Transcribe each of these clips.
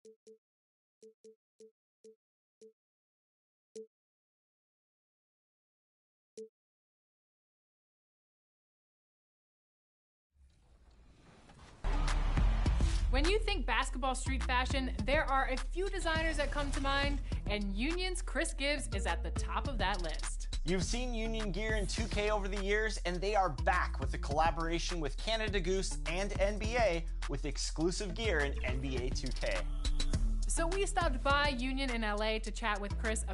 When you think basketball street fashion, there are a few designers that come to mind, and Union's Chris Gibbs is at the top of that list. You've seen Union gear in 2K over the years, and they are back with a collaboration with Canada Goose and NBA with exclusive gear in NBA 2K. So we stopped by Union in LA to chat with Chris.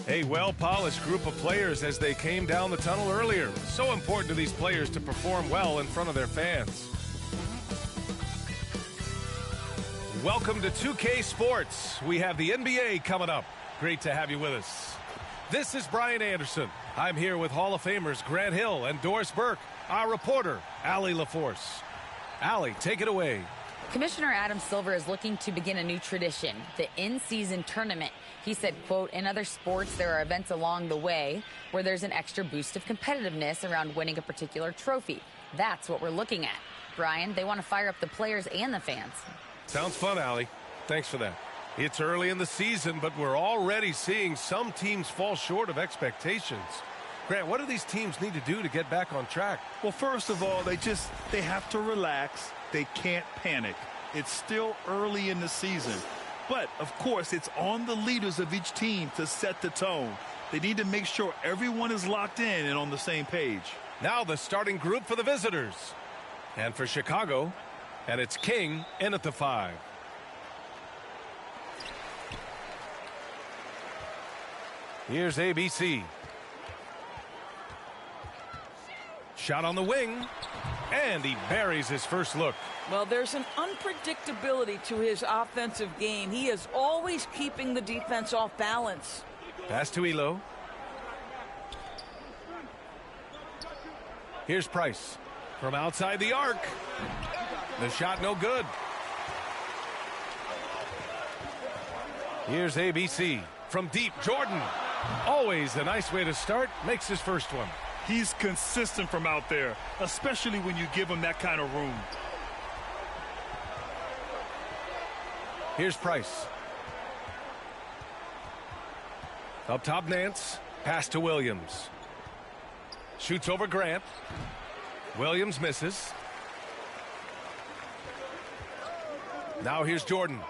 A well-polished group of players as they came down the tunnel earlier. So important to these players to perform well in front of their fans. Welcome to 2K Sports. We have the NBA coming up. Great to have you with us. This is Brian Anderson. I'm here with Hall of Famers Grant Hill and Doris Burke, our reporter, Allie LaForce. Allie, take it away. Commissioner Adam Silver is looking to begin a new tradition, the in-season tournament. He said, quote, in other sports, there are events along the way where there's an extra boost of competitiveness around winning a particular trophy. That's what we're looking at. Brian, they want to fire up the players and the fans. Sounds fun, Allie. Thanks for that. It's early in the season, but we're already seeing some teams fall short of expectations. Grant, what do these teams need to do to get back on track? Well, first of all, they have to relax. They can't panic. It's still early in the season. But, of course, it's on the leaders of each team to set the tone. They need to make sure everyone is locked in and on the same page. Now the starting group for the visitors. And for Chicago, and it's King in at the 5. Here's ABC. Shot on the wing, and he buries his first look. Well, there's an unpredictability to his offensive game. He is always keeping the defense off balance. Pass to Elo. Here's Price from outside the arc. The shot no good. Here's ABC from deep. Jordan. Always a nice way to start. Makes his first one. He's consistent from out there, especially when you give him that kind of room. Here's Price. Up top, Nance. Pass to Williams. Shoots over Grant. Williams misses. Now here's Jordan.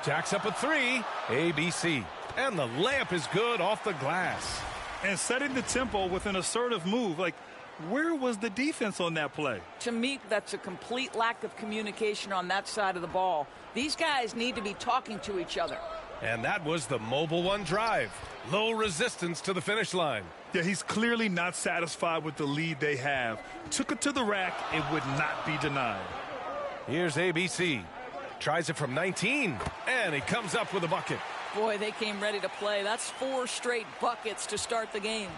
Jacks up a 3. ABC. And the layup is good off the glass. And setting the tempo with an assertive move. Like, where was the defense on that play? To me, that's a complete lack of communication on that side of the ball. These guys need to be talking to each other. And that was the Mobile One drive. Low resistance to the finish line. Yeah, he's clearly not satisfied with the lead they have. Took it to the rack. It would not be denied. Here's ABC. Tries it from 19. And he comes up with a bucket. Boy, they came ready to play. That's 4 straight buckets to start the game.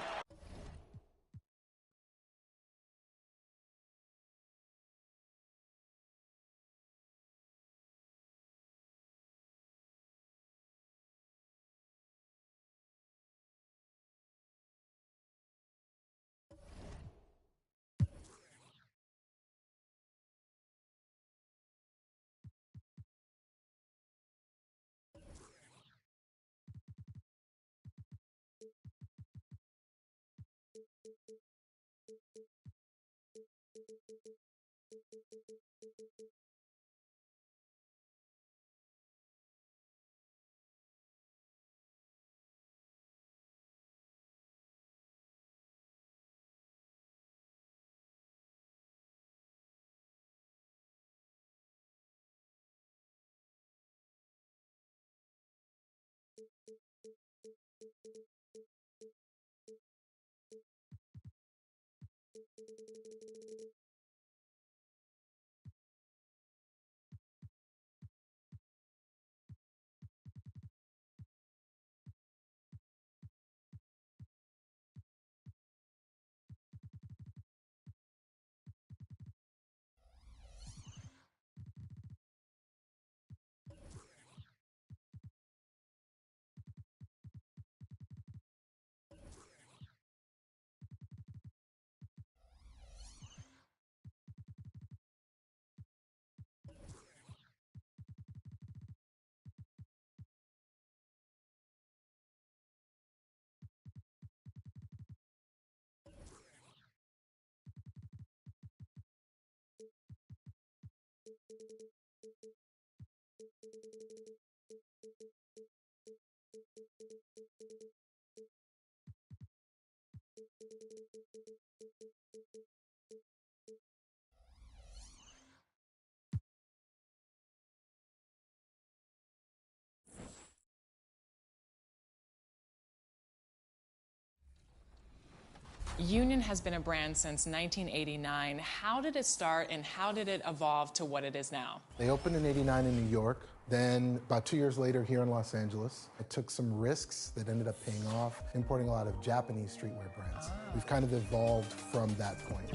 Union has been a brand since 1989. How did it start and how did it evolve to what it is now? They opened in '89 in New York. Then about 2 years later here in Los Angeles. I took some risks that ended up paying off, importing a lot of Japanese streetwear brands. We've kind of evolved from that point.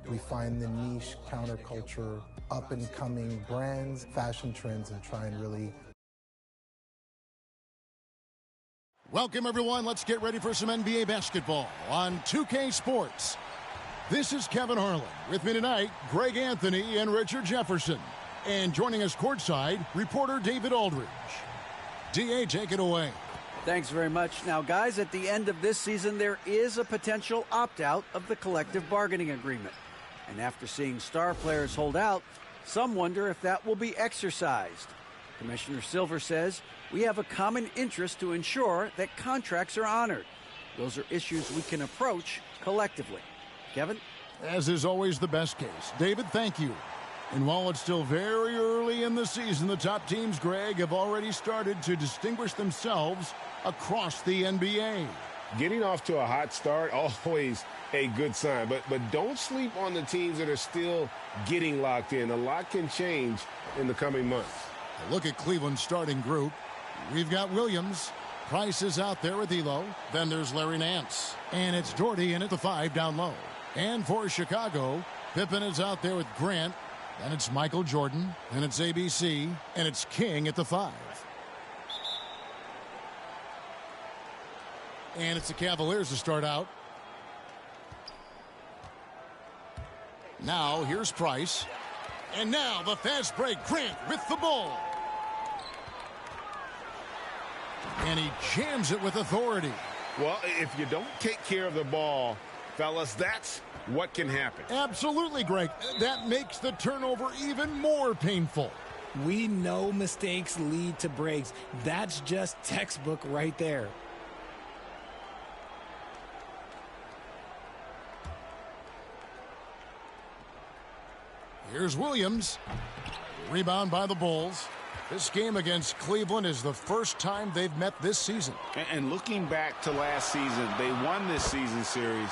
We find the niche counterculture, up-and-coming brands, fashion trends, and try and really... Welcome, everyone. Let's get ready for some NBA basketball on 2K Sports. This is Kevin Harlan. With me tonight, Greg Anthony and Richard Jefferson. And joining us courtside, reporter David Aldridge. D.A., take it away. Thanks very much. Now, guys, at the end of this season, there is a potential opt-out of the collective bargaining agreement. And after seeing star players hold out, some wonder if that will be exercised. Commissioner Silver says we have a common interest to ensure that contracts are honored. Those are issues we can approach collectively. Kevin? As is always the best case. David, thank you. And while it's still very early in the season, the top teams, Greg, have already started to distinguish themselves across the NBA. Getting off to a hot start, always a good sign. But don't sleep on the teams that are still getting locked in. A lot can change in the coming months. A look at Cleveland's starting group. We've got Williams. Price is out there with Elo. Then there's Larry Nance. And it's Doherty in at the 5 down low. And for Chicago, Pippen is out there with Grant. And it's Michael Jordan, and it's ABC, and it's King at the 5. And it's the Cavaliers to start out. Now, here's Price. And now, the fast break, Grant with the ball. And he jams it with authority. Well, if you don't take care of the ball, fellas, that's what can happen. Absolutely, Greg. That makes the turnover even more painful. We know mistakes lead to breaks. That's just textbook right there. Here's Williams. Rebound by the Bulls. This game against Cleveland is the first time they've met this season. And looking back to last season, they won this season series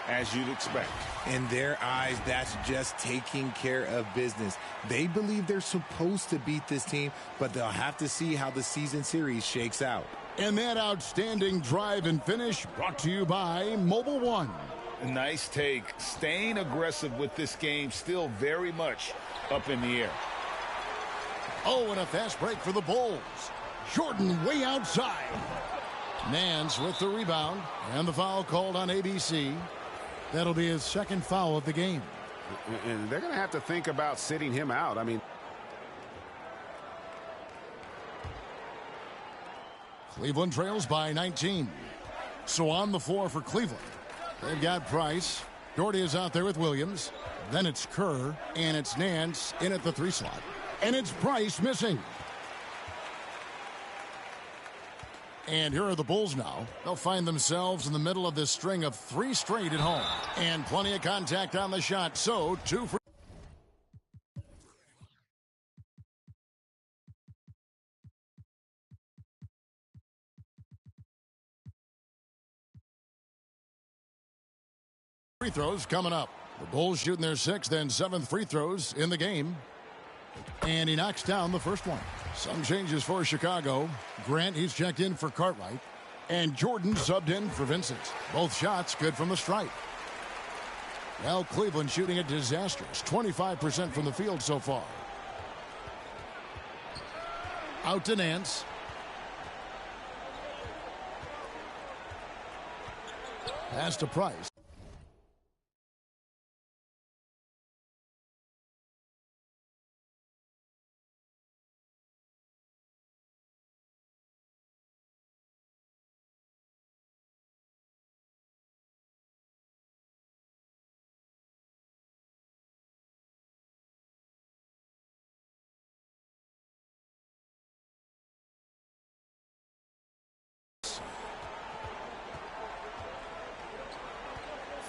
as you'd expect. In their eyes, that's just taking care of business. They believe they're supposed to beat this team, but they'll have to see how the season series shakes out. And that outstanding drive and finish brought to you by Mobile One. Nice take. Staying aggressive with this game, still very much up in the air. Oh, and a fast break for the Bulls. Jordan way outside. Nance with the rebound, and the foul called on ABC. That'll be his second foul of the game. And they're going to have to think about sitting him out. I mean, Cleveland trails by 19. So on the floor for Cleveland, they've got Price. Doherty is out there with Williams. Then it's Kerr, and it's Nance in at the 3 slot. And it's Price missing. And here are the Bulls now. They'll find themselves in the middle of this string of 3 straight at home. And plenty of contact on the shot. So 2 free throws coming up. The Bulls shooting their 6th and 7th free throws in the game. And he knocks down the first one. Some changes for Chicago. Grant, he's checked in for Cartwright. And Jordan subbed in for Vincent. Both shots good from the stripe. Well, Cleveland shooting a disastrous 25% from the field so far. Out to Nance. Pass to Price.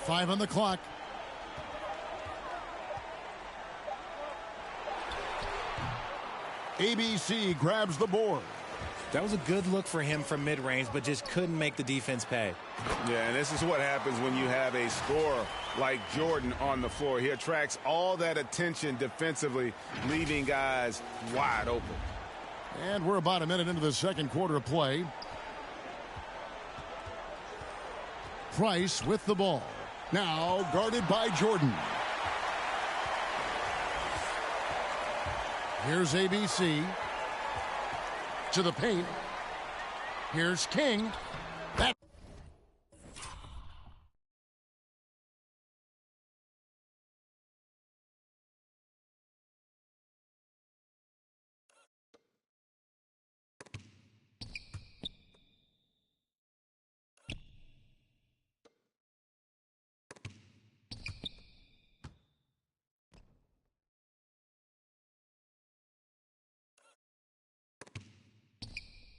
Five on the clock. ABC grabs the board. That was a good look for him from mid-range, but just couldn't make the defense pay. Yeah, and this is what happens when you have a scorer like Jordan on the floor. He attracts all that attention defensively, leaving guys wide open. And we're about a minute into the second quarter of play. Price with the ball. Now guarded by Jordan. Here's ABC. To the paint. Here's King. That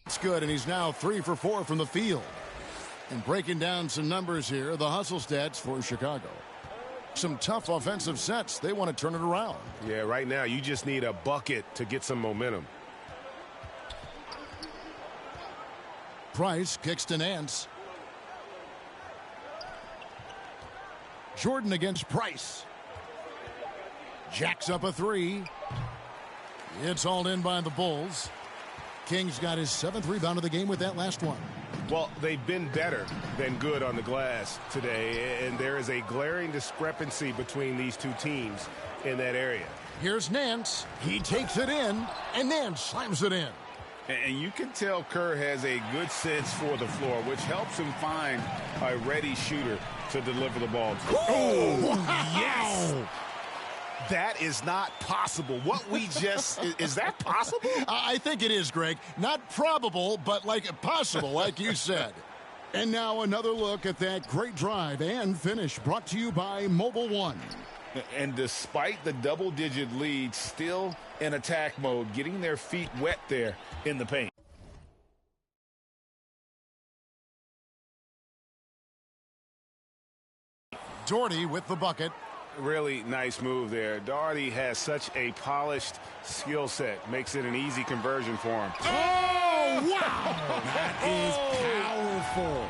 It's good, and he's now 3 for 4 from the field. And breaking down some numbers here, the hustle stats for Chicago. Some tough offensive sets. They want to turn it around. Yeah, right now you just need a bucket to get some momentum. Price kicks to Nance. Jordan against Price. Jacks up a 3. It's all in by the Bulls. King's got his 7th rebound of the game with that last one. Well, they've been better than good on the glass today, and there is a glaring discrepancy between these two teams in that area. Here's Nance. He takes it in, and Nance slams it in. And you can tell Kerr has a good sense for the floor, which helps him find a ready shooter to deliver the ball to. Oh, wow. Yes! That is not possible. What we just, is that possible? I think it is, Greg. Not probable, but like possible, like you said. And now another look at that great drive and finish brought to you by Mobile One. And despite the double-digit lead, still in attack mode, getting their feet wet there in the paint. Doherty with the bucket. Really nice move there. Doherty has such a polished skill set. Makes it an easy conversion for him. Oh, wow! That is powerful.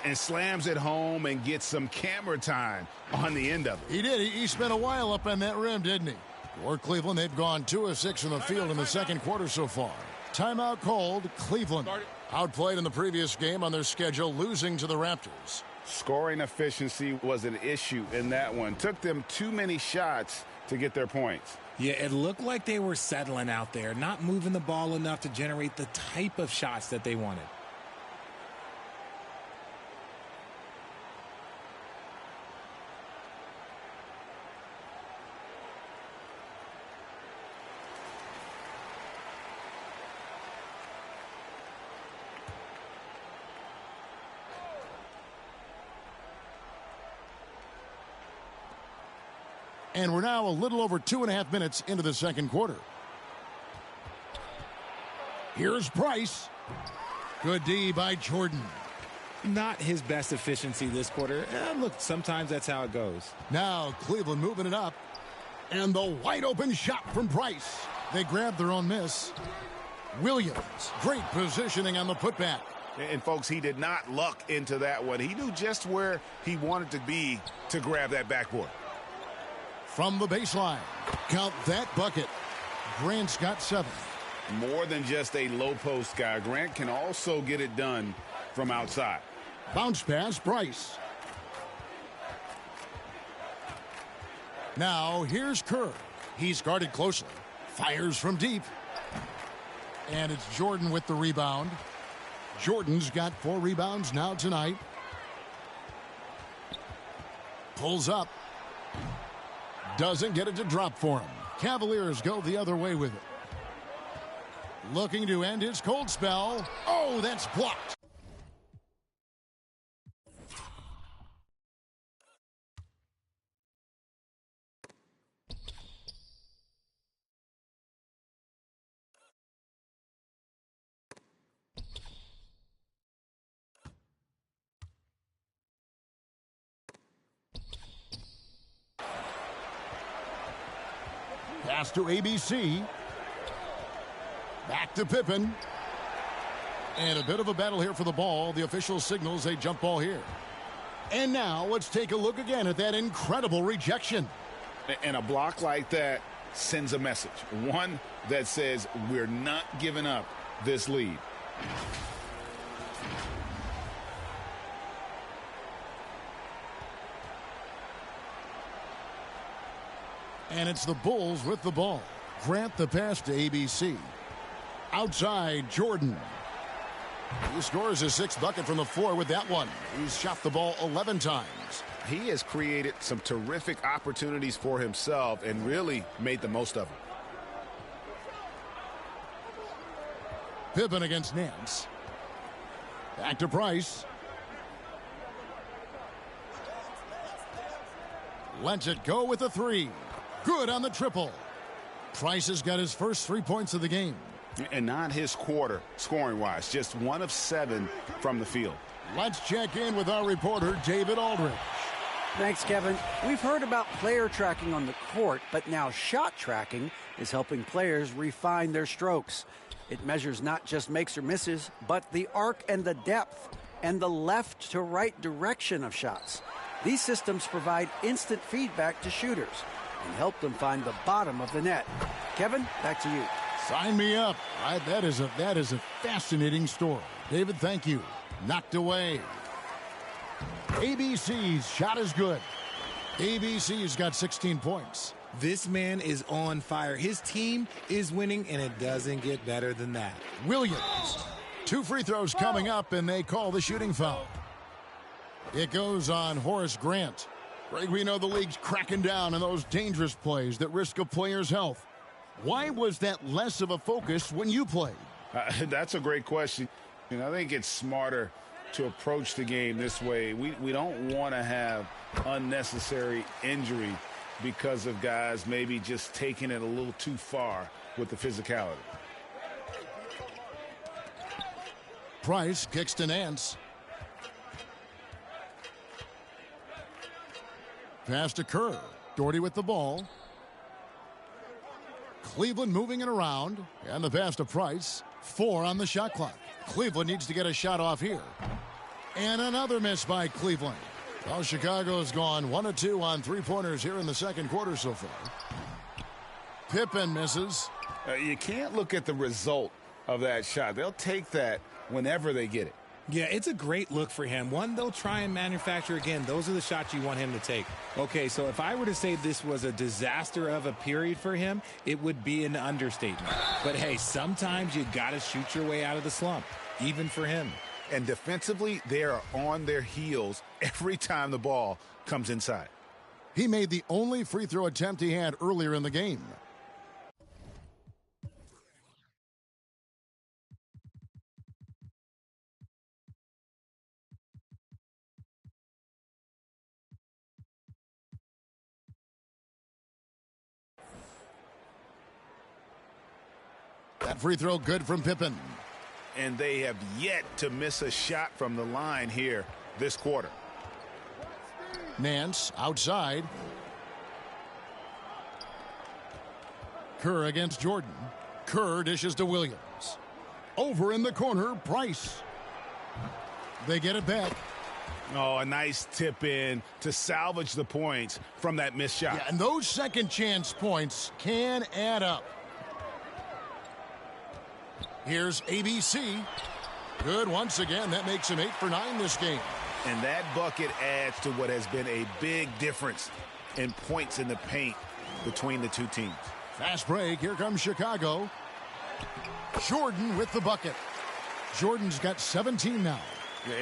And slams it home and gets some camera time on the end of it. He did. He spent a while up on that rim, didn't he? For Cleveland, they've gone 2 of 6 in the field in the second quarter so far. Timeout called. Cleveland outplayed in the previous game on their schedule, losing to the Raptors. Scoring efficiency was an issue in that one. Took them too many shots to get their points. Yeah, it looked like they were settling out there, not moving the ball enough to generate the type of shots that they wanted. And we're now a little over 2.5 minutes into the second quarter. Here's Price. Good D by Jordan. Not his best efficiency this quarter. Look, sometimes that's how it goes. Now Cleveland moving it up. And the wide open shot from Price. They grabbed their own miss. Williams. Great positioning on the putback. And, folks, he did not luck into that one. He knew just where he wanted to be to grab that backboard. From the baseline. Count that bucket. Grant's got 7. More than just a low post guy. Grant can also get it done from outside. Bounce pass, Price. Now here's Kerr. He's guarded closely. Fires from deep. And it's Jordan with the rebound. Jordan's got 4 rebounds now tonight. Pulls up. Doesn't get it to drop for him. Cavaliers go the other way with it. Looking to end his cold spell. Oh, that's blocked. Pass to ABC. Back to Pippen. And a bit of a battle here for the ball. The official signals a jump ball here. And now let's take a look again at that incredible rejection. And a block like that sends a message. One that says we're not giving up this lead. And it's the Bulls with the ball. Grant the pass to ABC. Outside, Jordan. He scores his 6th bucket from the floor with that one. He's shot the ball 11 times. He has created some terrific opportunities for himself and really made the most of them. Pippen against Nance. Back to Price. Lets it go with a 3. Good on the triple. Price has got his first 3 points of the game. And not his quarter, scoring-wise. Just 1 of 7 from the field. Let's check in with our reporter, David Aldridge. Thanks, Kevin. We've heard about player tracking on the court, but now shot tracking is helping players refine their strokes. It measures not just makes or misses, but the arc and the depth and the left to right direction of shots. These systems provide instant feedback to shooters and help them find the bottom of the net. Kevin, back to you. Sign me up. That is a fascinating story. David, thank you. Knocked away. ABC's shot is good. ABC's got 16 points. This man is on fire. His team is winning, and it doesn't get better than that. Williams. 2 free throws coming up, and they call the shooting foul. It goes on Horace Grant. Greg, we know the league's cracking down on those dangerous plays that risk a player's health. Why was that less of a focus when you played? That's a great question. And I think it's smarter to approach the game this way. We don't want to have unnecessary injury because of guys maybe just taking it a little too far with the physicality. Price kicks to Nance. Pass to Kerr. Doherty with the ball. Cleveland moving it around. And the pass to Price. 4 on the shot clock. Cleveland needs to get a shot off here. And another miss by Cleveland. Well, Chicago's gone 1 of 2 on 3-pointers here in the second quarter so far. Pippen misses. You can't look at the result of that shot. They'll take that whenever they get it. Yeah, it's a great look for him. One they'll try and manufacture again. Those are the shots you want him to take. Okay, so if I were to say this was a disaster of a period for him, it would be an understatement. But hey, sometimes you got to shoot your way out of the slump, even for him. And defensively, they are on their heels every time the ball comes inside. He made the only free throw attempt he had earlier in the game. That free throw good from Pippen. And they have yet to miss a shot from the line here this quarter. Nance outside. Kerr against Jordan. Kerr dishes to Williams. Over in the corner, Price. They get it back. Oh, a nice tip in to salvage the points from that missed shot. Yeah, and those second chance points can add up. Here's ABC. Good once again. That makes him 8 for 9 this game. And that bucket adds to what has been a big difference in points in the paint between the two teams. Fast break. Here comes Chicago. Jordan with the bucket. Jordan's got 17 now.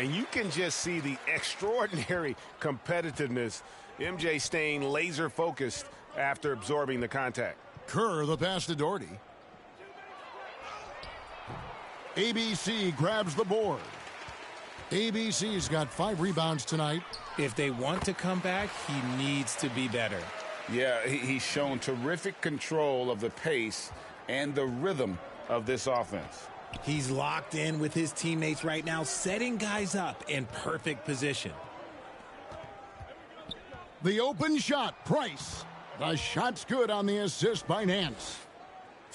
And you can just see the extraordinary competitiveness. MJ staying laser focused after absorbing the contact. Kerr the pass to Doherty. ABC grabs the board. ABC's got 5 rebounds tonight. If they want to come back, he needs to be better. Yeah, he's shown terrific control of the pace and the rhythm of this offense. He's locked in with his teammates right now, setting guys up in perfect position. The open shot, Price. The shot's good on the assist by Nance.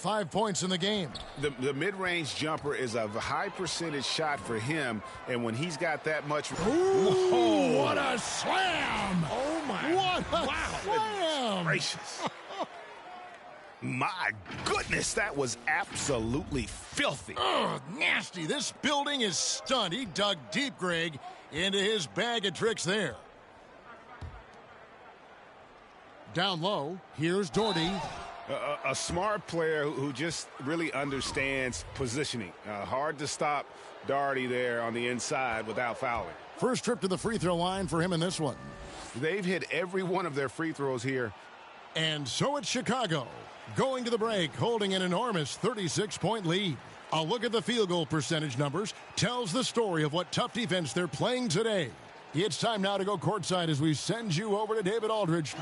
5 points in the game. The mid-range jumper is a high percentage shot for him, and when he's got that much... Ooh, what a slam! Oh, my. What a slam! Gracious. My goodness, that was absolutely filthy. Ugh, nasty. This building is stunned. He dug deep, Greg, into his bag of tricks there. Down low, here's Doherty. A smart player who just really understands positioning. Hard to stop Doherty there on the inside without fouling. First trip to the free throw line for him in this one. They've hit every one of their free throws here. And so it's Chicago, going to the break, holding an enormous 36-point lead. A look at the field goal percentage numbers tells the story of what tough defense they're playing today. It's time now to go courtside as we send you over to David Aldridge.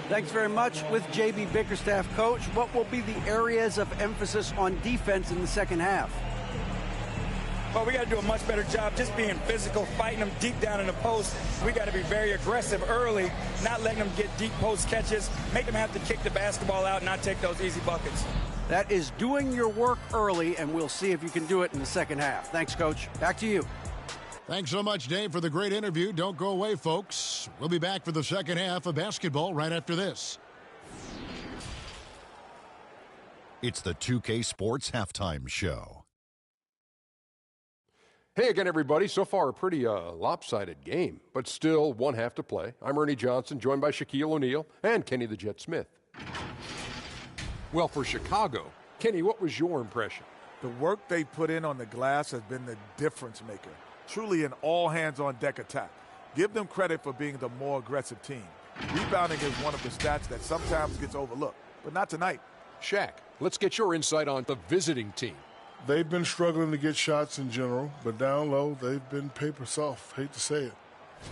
Thanks very much. With J.B. Bickerstaff, Coach, what will be the areas of emphasis on defense in the second half? Well, we got to do a much better job just being physical, fighting them deep down in the post. We got to be very aggressive early, not letting them get deep post catches, make them have to kick the basketball out and not take those easy buckets. That is doing your work early, and we'll see if you can do it in the second half. Thanks, Coach. Back to you. Thanks so much, Dave, for the great interview. Don't go away, folks. We'll be back for the second half of basketball right after this. It's the 2K Sports Halftime Show. Hey again, everybody. So far, a pretty lopsided game, but still one half to play. I'm Ernie Johnson, joined by Shaquille O'Neal and Kenny the Jet Smith. Well, for Chicago, Kenny, what was your impression? The work they put in on the glass has been the difference maker. Truly an all-hands-on-deck attack. Give them credit for being the more aggressive team. Rebounding is one of the stats that sometimes gets overlooked, but not tonight. Shaq, let's get your insight on the visiting team. They've been struggling to get shots in general, but down low, they've been paper soft. Hate to say it.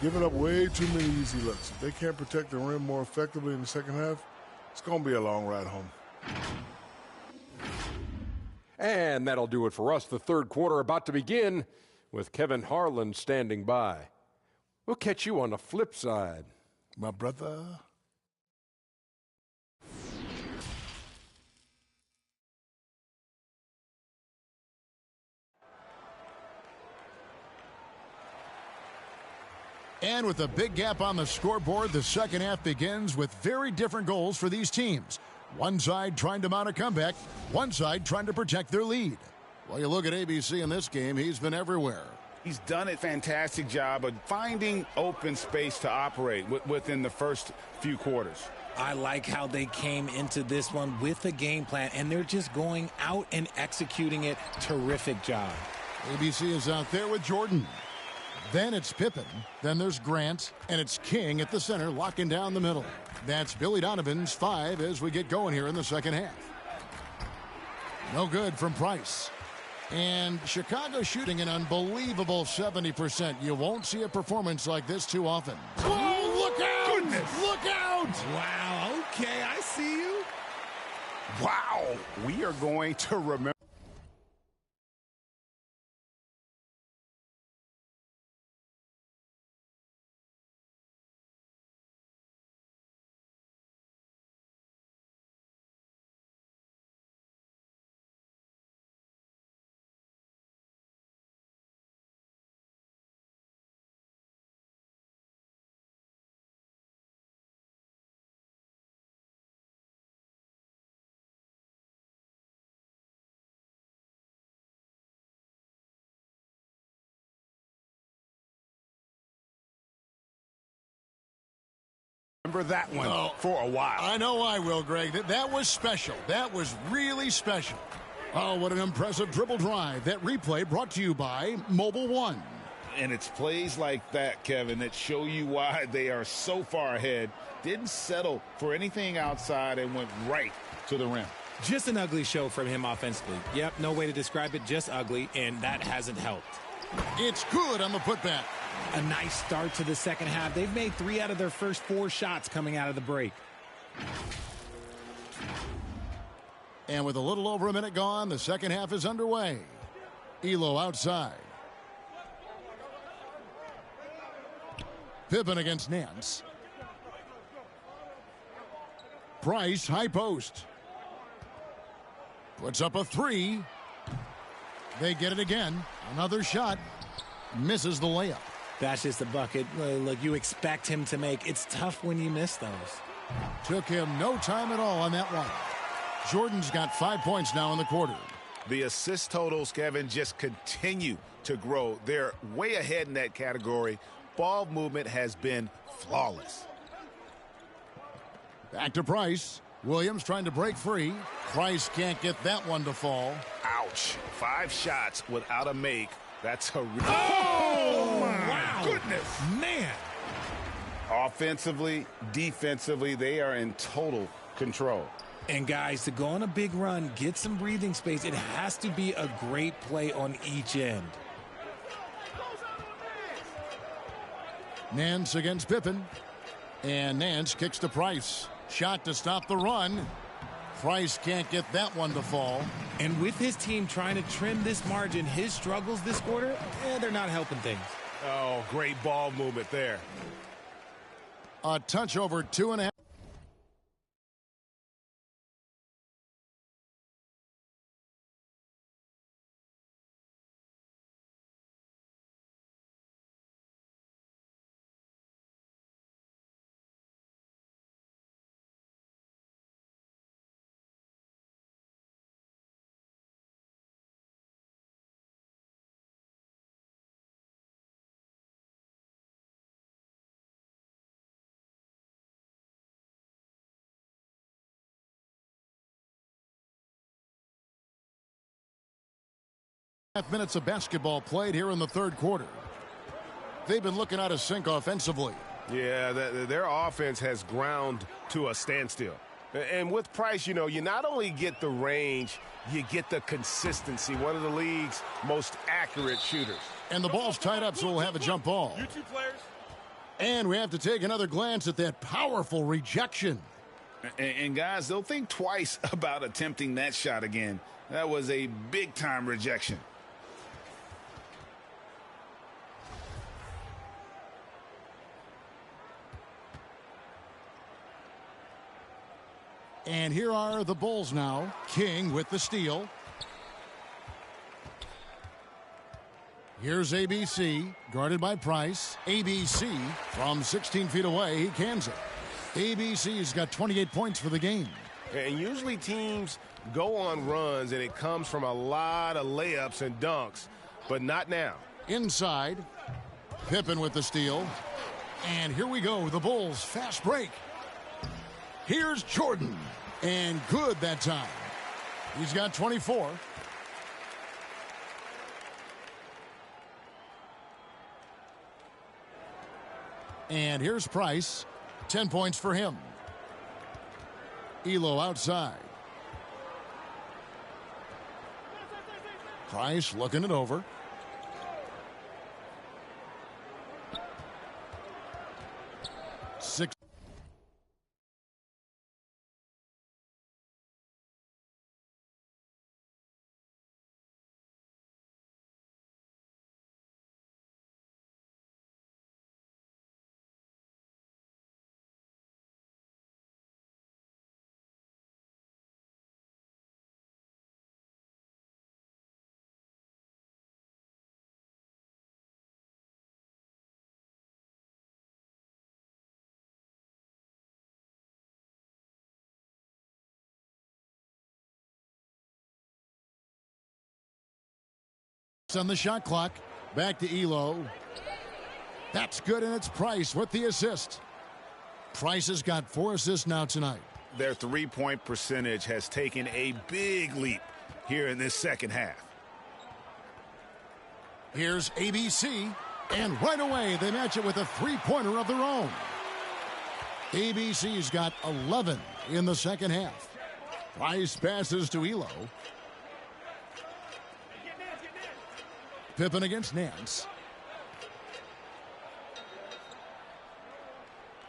Giving up way too many easy looks. If they can't protect the rim more effectively in the second half, it's going to be a long ride home. And that'll do it for us. The third quarter about to begin with Kevin Harlan standing by. We'll catch you on the flip side, my brother. And with a big gap on the scoreboard, the second half begins with very different goals for these teams. One side trying to mount a comeback, one side trying to protect their lead. Well, you look at ABC in this game, he's been everywhere. He's done a fantastic job of finding open space to operate within the first few quarters. I like how they came into this one with a game plan, and they're just going out and executing it. Terrific job. ABC is out there with Jordan. Then it's Pippen. Then there's Grant. And it's King at the center, locking down the middle. That's Billy Donovan's 5 as we get going here in the second half. No good from Price. And Chicago shooting an unbelievable 70%. You won't see a performance like this too often. Whoa, look out! Goodness. Look out! Wow, okay, I see you. Wow, we are going to remember. Remember that one for a while. I know I will, Greg. That was special. That was really special. Oh, what an impressive dribble drive. That replay brought to you by Mobile One. And it's plays like that, Kevin, that show you why they are so far ahead. Didn't settle for anything outside and went right to the rim. Just an ugly show from him offensively. Yep, no way to describe it, just ugly, and that hasn't helped. It's good on the putback. A nice start to the second half. They've made 3 out of their first 4 shots coming out of the break. And with a little over a minute gone, the second half is underway. Elo outside. Pippen against Nance. Price, high post. Puts up a three. They get it again. Another shot. Misses the layup. That's just a bucket. Look, you expect him to make. It's tough when you miss those. Took him no time at all on that one. Jordan's got 5 points now in the quarter. The assist totals, Kevin, just continue to grow. They're way ahead in that category. Ball movement has been flawless. Back to Price. Williams trying to break free. Price can't get that one to fall. Ouch. 5 shots without a make. That's a wow. Goodness. Man. Offensively, defensively, they are in total control. And guys, to go on a big run, get some breathing space, it has to be a great play on each end. Nance against Pippen. And Nance kicks to Price. Shot to stop the run. Price can't get that one to fall. And with his team trying to trim this margin, his struggles this quarter, they're not helping things. Oh, great ball movement there. A touch over 2.5. Minutes of basketball played here in the third quarter. They've been looking out of sync offensively. Yeah, their offense has ground to a standstill. And with Price, you know, you not only get the range, you get the consistency. One of the league's most accurate shooters. And the ball's tied up, so we'll have a jump ball. You two players. And we have to take another glance at that powerful rejection. And guys, they'll think twice about attempting that shot again. That was a big-time rejection. And here are the Bulls now. King with the steal. Here's ABC, guarded by Price. ABC from 16 feet away, he cans it. ABC's got 28 points for the game. And usually teams go on runs, and it comes from a lot of layups and dunks, but not now. Inside, Pippen with the steal. And here we go, the Bulls fast break. Here's Jordan. And good that time. He's got 24. And here's Price. 10 points for him. Elo outside. Price looking it over. Six. On the shot clock. Back to Elo. That's good, and it's Price with the assist. Price has got 4 assists now tonight. Their three-point percentage has taken a big leap here in this second half. Here's ABC, and right away they match it with a three-pointer of their own. ABC's got 11 in the second half. Price passes to Elo. Pippen against Nance.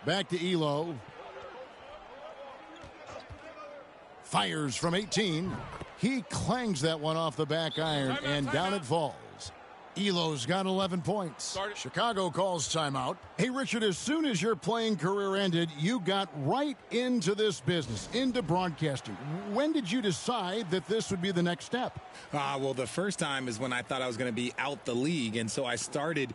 Back to Elo. Fires from 18. He clangs that one off the back iron, and down it falls. Elo's got 11 points. Chicago calls timeout. Hey, Richard, as soon as your playing career ended, you got right into this business, into broadcasting. When did you decide that this would be the next step? Well, the first time is when I thought I was going to be out the league, and so I started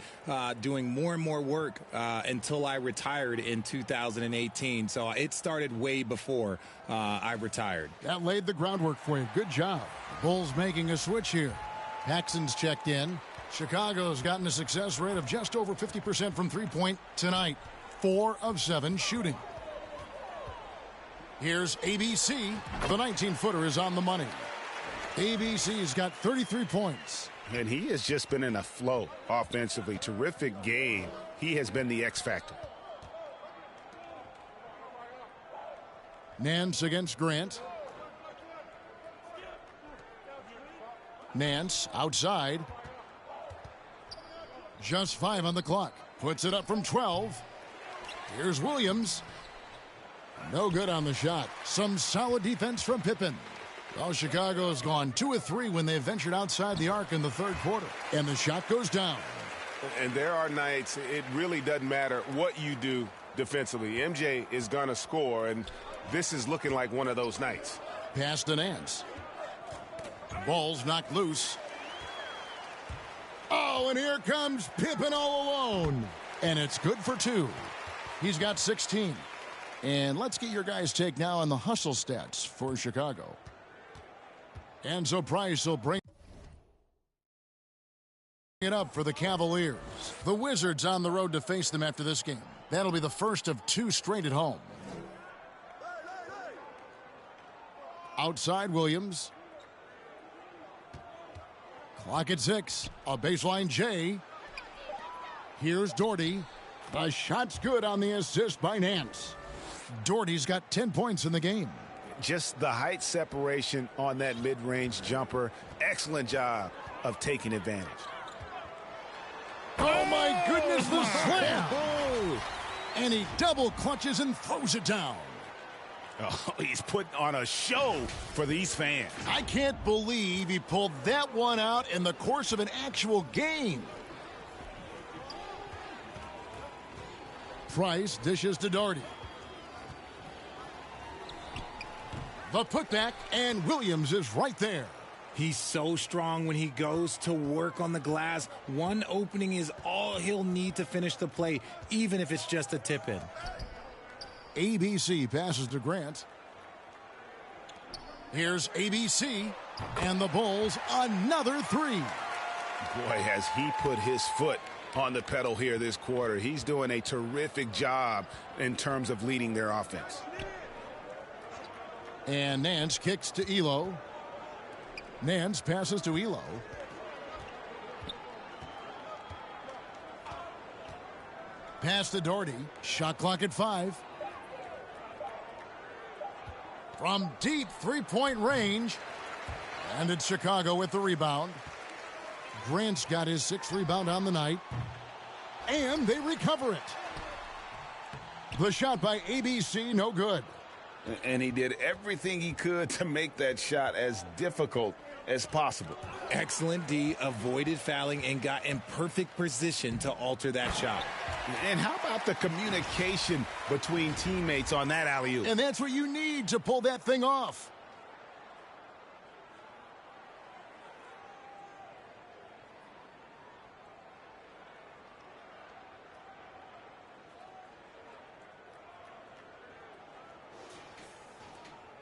doing more and more work until I retired in 2018. So it started way before I retired. That laid the groundwork for you. Good job. Bulls making a switch here. Paxson's checked in. Chicago's gotten a success rate of just over 50% from three-point tonight. 4 of 7 shooting. Here's ABC. The 19-footer is on the money. ABC's got 33 points. And he has just been in a flow offensively. Terrific game. He has been the X factor. Nance against Grant. Nance outside. Just 5 on the clock. Puts it up from 12. Here's Williams. No good on the shot. Some solid defense from Pippen. Well, Chicago's gone 2 of 3 when they ventured outside the arc in the third quarter. And the shot goes down. And there are nights it really doesn't matter what you do defensively. MJ is going to score, and this is looking like one of those nights. Pass to Nance. Ball's knocked loose. Oh, and here comes Pippen all alone. And it's good for 2. He's got 16. And let's get your guys' take now on the hustle stats for Chicago. Enzo Price will bring it up for the Cavaliers. The Wizards on the road to face them after this game. That'll be the first of 2 straight at home. Outside Williams. Clock at 6. A baseline J. Here's Doherty. The shot's good on the assist by Nance. Doherty's got 10 points in the game. Just the height separation on that mid-range jumper. Excellent job of taking advantage. Oh, my goodness, the slam! And he double clutches and throws it down. Oh, he's putting on a show for these fans. I can't believe he pulled that one out in the course of an actual game. Price dishes to Doherty. The putback, and Williams is right there. He's so strong when he goes to work on the glass. One opening is all he'll need to finish the play, even if it's just a tip-in. ABC passes to Grant. Here's ABC, and the Bulls another 3. Boy, has he put his foot on the pedal here this quarter. He's doing a terrific job in terms of leading their offense. And Nance kicks to Elo. Nance passes to Elo. Pass to Doherty. Shot clock at 5. From deep three-point range. And it's Chicago with the rebound. Grant's got his 6th rebound on the night. And they recover it. The shot by ABC, no good. And he did everything he could to make that shot as difficult as possible. Excellent D, avoided fouling, and got in perfect position to alter that shot. And how about the communication between teammates on that alley-oop? And that's what you need to pull that thing off.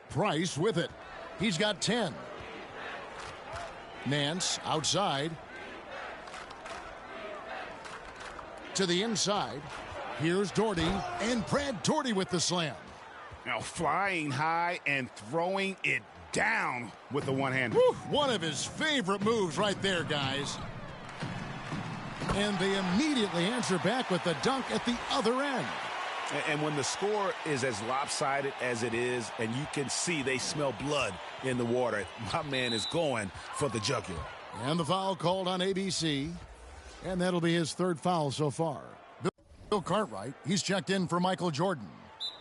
Price with it. He's got 10. Nance outside. To the inside. Here's Doherty. And Brad Doherty with the slam. Now flying high and throwing it down with the one-hander. One of his favorite moves right there, guys. And they immediately answer back with the dunk at the other end. And when the score is as lopsided as it is, and you can see they smell blood in the water, my man is going for the jugular. And the foul called on ABC. And that'll be his 3rd foul so far. Bill Cartwright, he's checked in for Michael Jordan.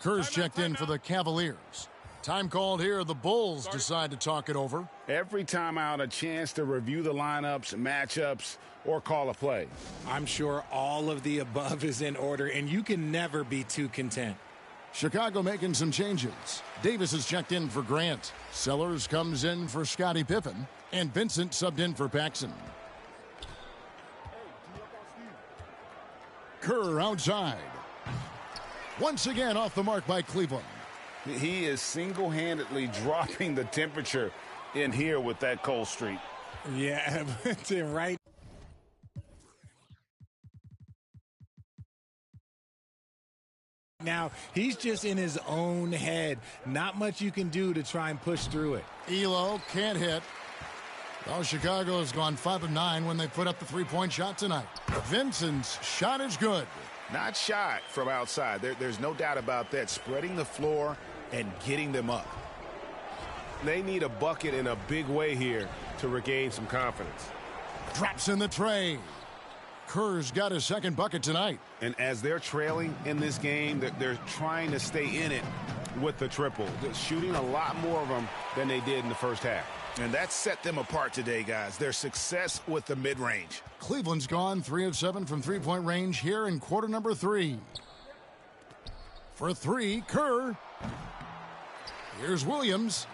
Kerr's checked in for the Cavaliers. Time called here. The Bulls decide to talk it over. Every time out, a chance to review the lineups, matchups, or call a play. I'm sure all of the above is in order, and you can never be too content. Chicago making some changes. Davis is checked in for Grant. Sellers comes in for Scottie Pippen. And Vincent subbed in for Paxson. Kerr outside. Once again off the mark by Cleveland. He is single-handedly dropping the temperature in here with that cold streak. Yeah, right. Now, he's just in his own head. Not much you can do to try and push through it. Elo can't hit. Well, Chicago has gone 5 of 9 when they put up the three-point shot tonight. Vincent's shot is good. Not shot from outside. There's no doubt about that. Spreading the floor and getting them up. They need a bucket in a big way here to regain some confidence. Drops in the tray. Kerr's got his second bucket tonight. And as they're trailing in this game, they're trying to stay in it with the triple. They're shooting a lot more of them than they did in the first half. And that set them apart today, guys. Their success with the mid-range. Cleveland's gone 3 of 7 from three-point range here in quarter number 3. For 3, Kerr. Here's Williams.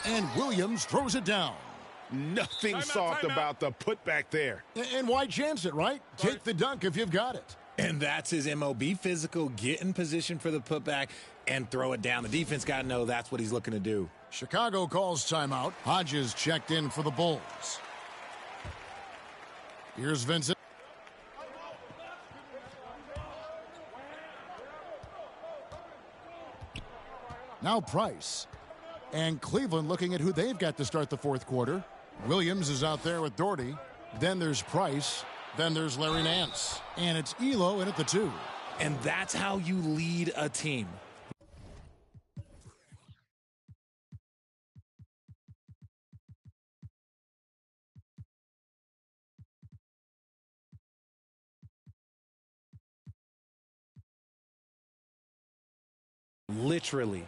And Williams throws it down. Nothing soft about the putback there. And why chance it, right? Take the dunk if you've got it. And that's his MO. Be physical, get in position for the putback, and throw it down. The defense got to know that's what he's looking to do. Chicago calls timeout. Hodges checked in for the Bulls. Here's Vincent. Now Price. And Cleveland looking at who they've got to start the fourth quarter. Williams is out there with Doherty. Then there's Price. Then there's Larry Nance. And it's Elo in at the 2. And that's how you lead a team. Literally.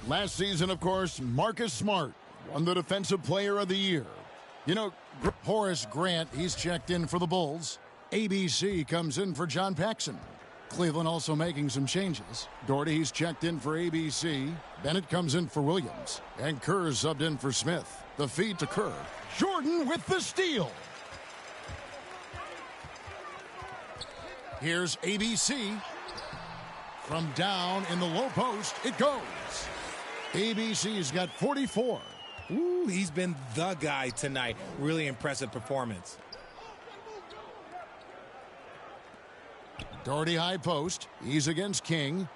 Last season, of course, Marcus Smart won the Defensive Player of the Year. You know, Horace Grant, he's checked in for the Bulls. ABC comes in for John Paxson. Cleveland also making some changes. Doherty, he's checked in for ABC. Bennett comes in for Williams. And Kerr subbed in for Smith. The feed to Kerr. Jordan with the steal. Here's ABC. From down in the low post, it goes. ABC's got 44. Ooh, he's been the guy tonight. Really impressive performance. Doherty high post. He's against King.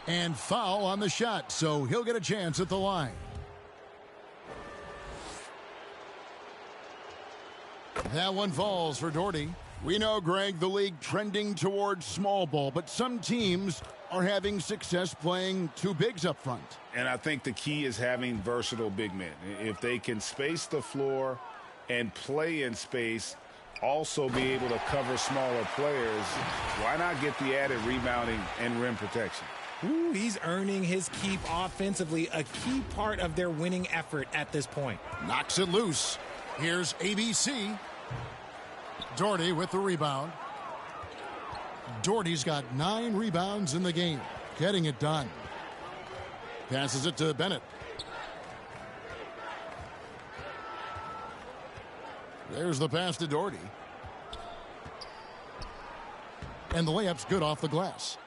And foul on the shot, so he'll get a chance at the line. That one falls for Doherty. We know, Greg, the league trending towards small ball, but some teams are having success playing two bigs up front. And I think the key is having versatile big men. If they can space the floor and play in space, also be able to cover smaller players, why not get the added rebounding and rim protection? Ooh, he's earning his keep offensively, a key part of their winning effort at this point. Knocks it loose. Here's ABC. Doherty with the rebound. Doherty's got 9 rebounds in the game. Getting it done. Passes it to Bennett. There's the pass to Doherty. And the layup's good off the glass.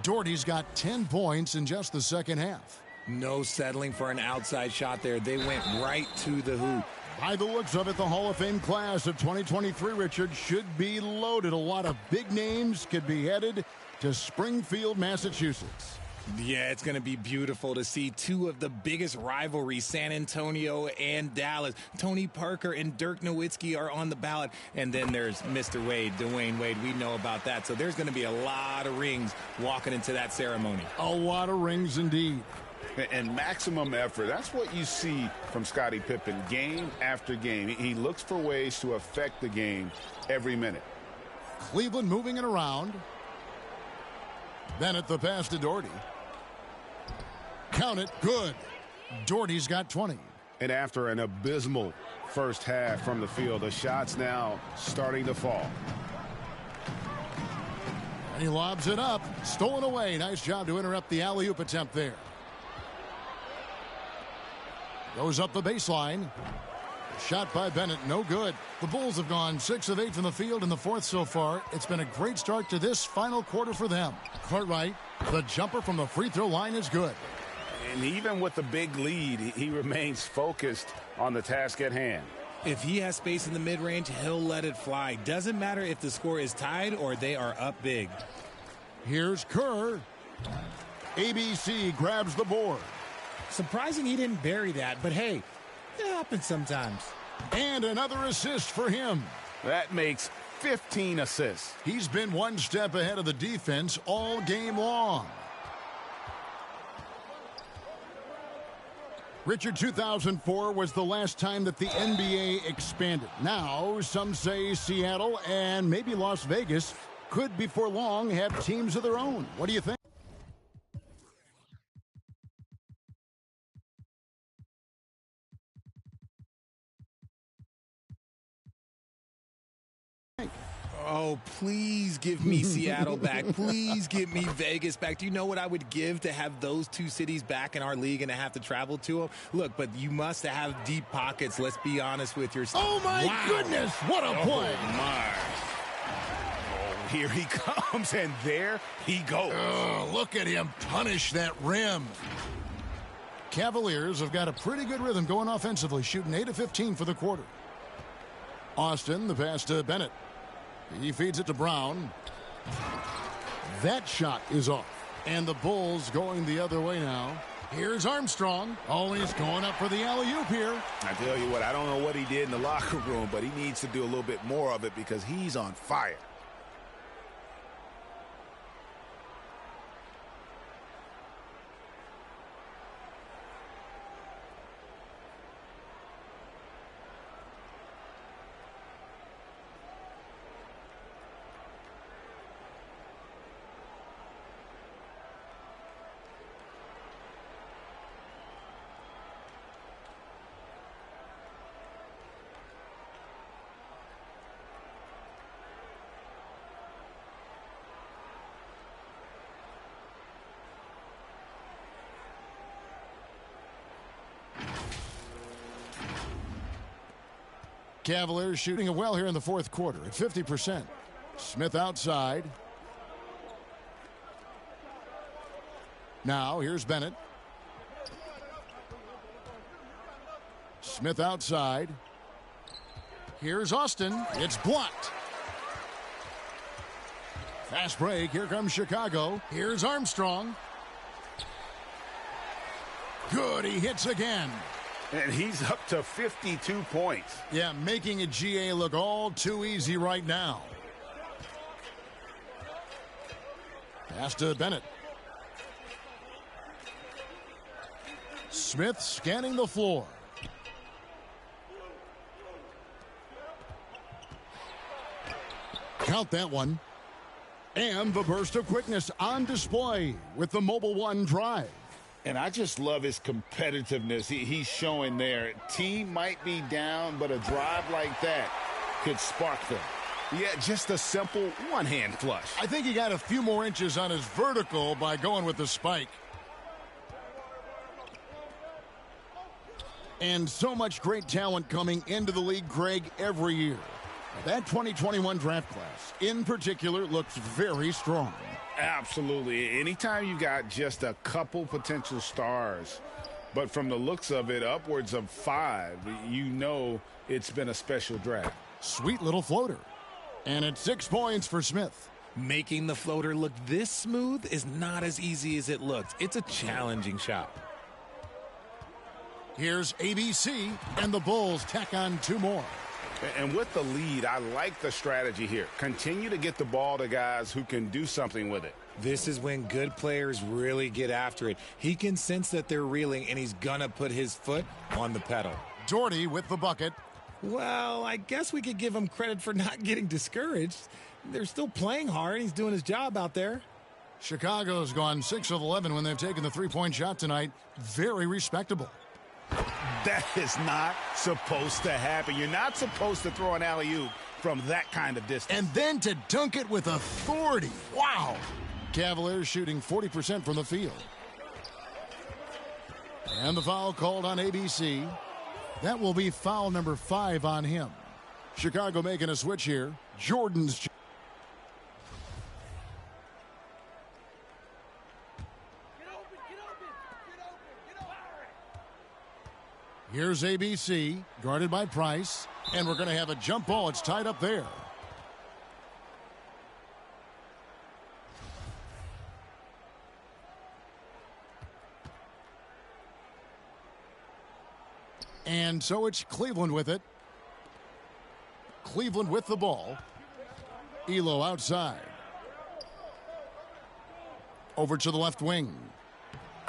Doherty's got 10 points in just the second half. No settling for an outside shot there. They went right to the hoop. By the looks of it, the Hall of Fame class of 2023, Richard, should be loaded. A lot of big names could be headed to Springfield, Massachusetts. Yeah, it's going to be beautiful to see two of the biggest rivalries, San Antonio and Dallas. Tony Parker and Dirk Nowitzki are on the ballot. And then there's Mr. Wade, Dwayne Wade. We know about that. So there's going to be a lot of rings walking into that ceremony. A lot of rings indeed. And maximum effort. That's what you see from Scottie Pippen game after game. He looks for ways to affect the game every minute. Cleveland moving it around. Bennett the pass to Doherty. Count it. Good. Doherty's got 20. And after an abysmal first half from the field, the shots now starting to fall. And he lobs it up. Stolen away. Nice job to interrupt the alley-oop attempt there. Goes up the baseline. Shot by Bennett, no good. The Bulls have gone 6 of 8 from the field in the fourth so far. It's been a great start to this final quarter for them. Cartwright, the jumper from the free throw line is good. And even with the big lead, he remains focused on the task at hand. If he has space in the mid-range, he'll let it fly. Doesn't matter if the score is tied or they are up big. Here's Kerr. ABC grabs the board. Surprising he didn't bury that, but hey, it happens sometimes. And another assist for him. That makes 15 assists. He's been one step ahead of the defense all game long. Richard, 2004 was the last time that the NBA expanded. Now, some say Seattle and maybe Las Vegas could before long have teams of their own. What do you think? Oh, please give me Seattle back. Please give me Vegas back. Do you know what I would give to have those two cities back in our league and to have to travel to them? Look, but you must have deep pockets. Let's be honest with yourself. Oh, my goodness. What a play. Oh, my. Oh, here he comes, and there he goes. Oh, look at him punish that rim. Cavaliers have got a pretty good rhythm going offensively, shooting 8 of 15 for the quarter. Austin, the pass to Bennett. He feeds it to Brown. That shot is off. And the Bulls going the other way now. Here's Armstrong. Oh, he's going up for the alley-oop here. I tell you what, I don't know what he did in the locker room, but he needs to do a little bit more of it because he's on fire. Cavaliers shooting it well here in the fourth quarter at 50%. Smith outside. Now here's Bennett. Smith outside. Here's Austin. It's blocked. Fast break. Here comes Chicago. Here's Armstrong. Good. He hits again. And he's up to 52 points. Yeah, making a GA look all too easy right now. Pass to Bennett. Smith scanning the floor. Count that one. And the burst of quickness on display with the Mobile One drive. And I just love his competitiveness he's showing there. Team might be down, but a drive like that could spark them. Yeah, just a simple one-hand flush. I think he got a few more inches on his vertical by going with the spike. And so much great talent coming into the league, Greg, every year. That 2021 draft class, in particular, looks very strong. Absolutely. Anytime you got just a couple potential stars, but from the looks of it, upwards of 5, you know it's been a special draft. Sweet little floater. And it's 6 points for Smith. Making the floater look this smooth is not as easy as it looks. It's a challenging shot. Here's ABC, and the Bulls tack on 2 more. And with the lead, I like the strategy here. Continue to get the ball to guys who can do something with it. This is when good players really get after it. He can sense that they're reeling, and he's going to put his foot on the pedal. Doherty with the bucket. Well, I guess we could give him credit for not getting discouraged. They're still playing hard. He's doing his job out there. Chicago's gone 6 of 11 when they've taken the three-point shot tonight. Very respectable. That is not supposed to happen. You're not supposed to throw an alley-oop from that kind of distance. And then to dunk it with authority. Wow. Cavaliers shooting 40% from the field. And the foul called on ABC. That will be foul number 5 on him. Chicago making a switch here. Jordan's. Here's ABC, guarded by Price. And we're going to have a jump ball. It's tied up there. And so it's Cleveland with it. Cleveland with the ball. Elo outside. Over to the left wing.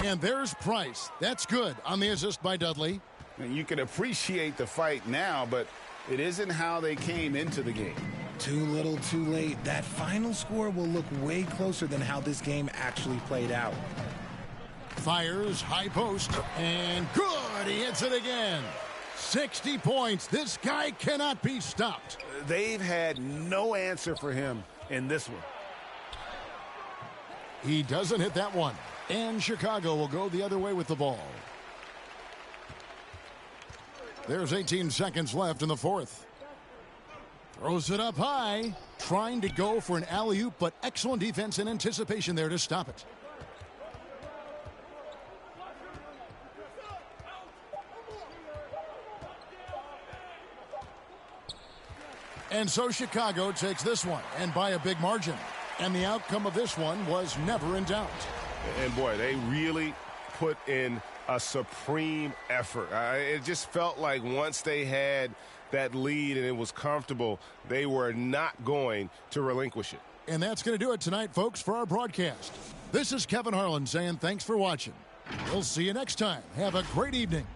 And there's Price. That's good on the assist by Dudley. And you can appreciate the fight now, but it isn't how they came into the game. Too little, too late. That final score will look way closer than how this game actually played out. Fires, high post, and good. He hits it again. 60 points. This guy cannot be stopped. They've had no answer for him in this one. He doesn't hit that one. And Chicago will go the other way with the ball. There's 18 seconds left in the fourth. Throws it up high. Trying to go for an alley-oop, but excellent defense and anticipation there to stop it. And so Chicago takes this one, and by a big margin. And the outcome of this one was never in doubt. And boy, they really put in a supreme effort. It just felt like once they had that lead and it was comfortable, they were not going to relinquish it. And that's going to do it tonight, folks, for our broadcast. This is Kevin Harlan saying thanks for watching. We'll see you next time. Have a great evening.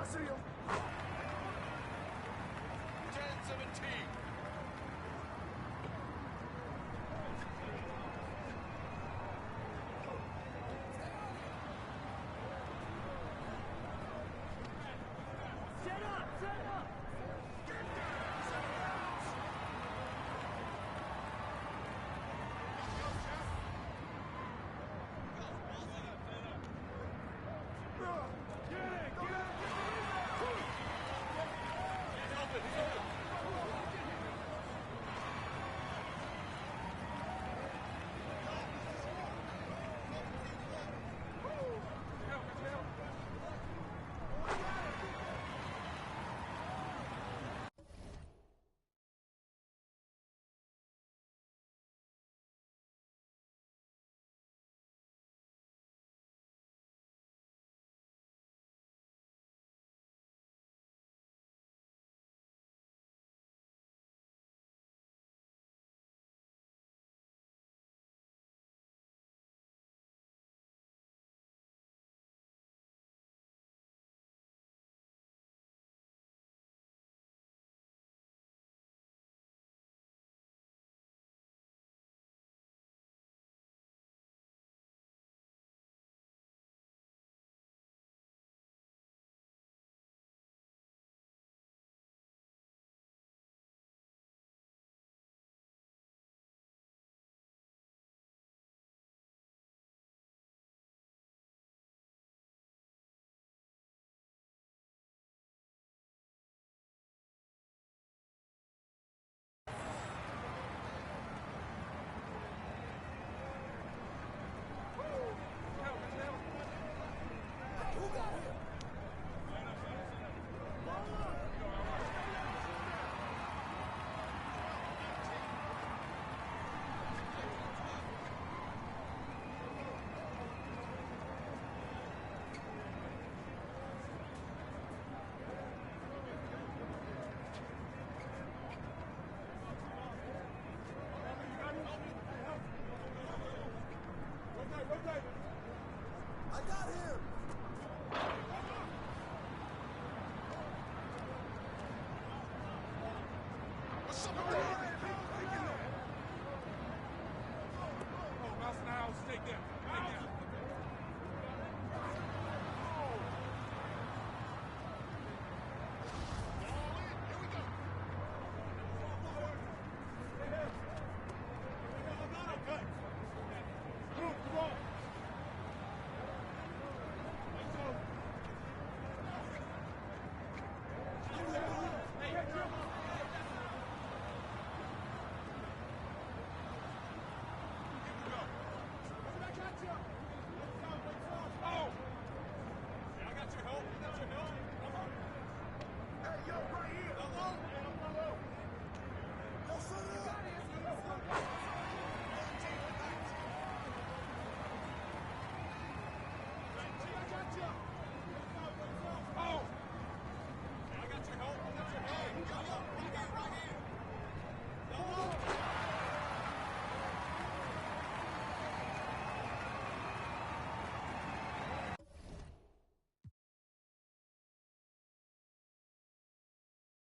I see him.